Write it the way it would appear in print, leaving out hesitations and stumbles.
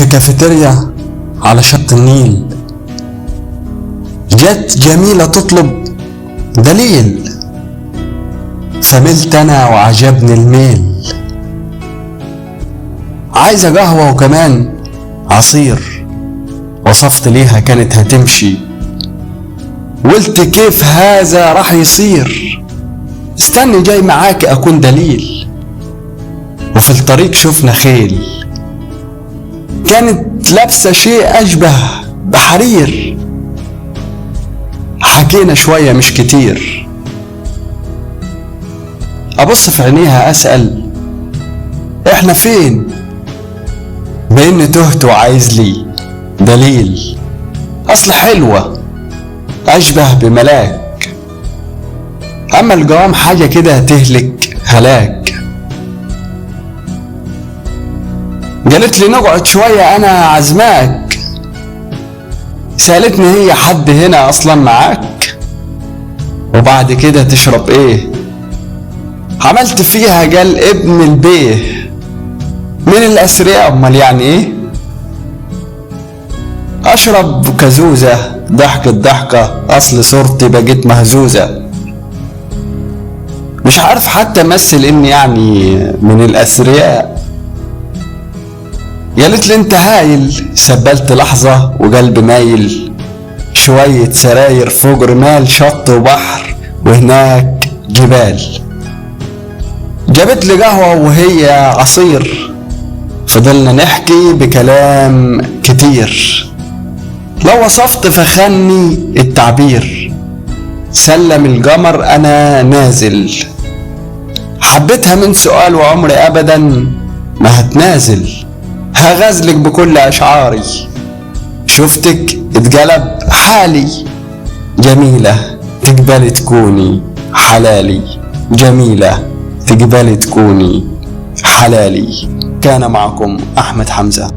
في كافيتيريا على شط النيل، جت جميلة تطلب دليل، فملت أنا وعجبني الميل. عايزة قهوة وكمان عصير، وصفت ليها كانت هتمشي، قلت كيف هذا راح يصير، استني جاي معاك أكون دليل. وفي الطريق شفنا خيل كانت لابسة شيء أشبه بحرير، حكينا شوية مش كتير. أبص في عينيها أسأل إحنا فين، بإني تهت وعايز لي دليل. أصل حلوة أشبه بملاك، أما الجوام حاجة كده تهلك هلاك. قالت لي نقعد شوية أنا عزماك، سألتني هي حد هنا أصلا معاك، وبعد كده تشرب إيه؟ عملت فيها قال ابن البيه من الأثرياء، أمال يعني إيه؟ أشرب كزوزة، ضحكت ضحكة أصل صورتي بقيت مهزوزة، مش عارف حتى أمثل إني يعني من الأثرياء. قالت لي انت هايل، سبلت لحظة وقلبي مايل، شوية سراير فوق رمال، شط وبحر وهناك جبال. جابت لي قهوة وهي عصير، فضلنا نحكي بكلام كتير، لو وصفت فخني التعبير. سلم القمر انا نازل، حبيتها من سؤال وعمري ابدا ما هتنازل، هغزلك بكل أشعاري، شفتك اتقلب حالي، جميلة تقبلي تكوني حلالي، جميلة تقبلي تكوني حلالي. كان معكم أحمد حمزة.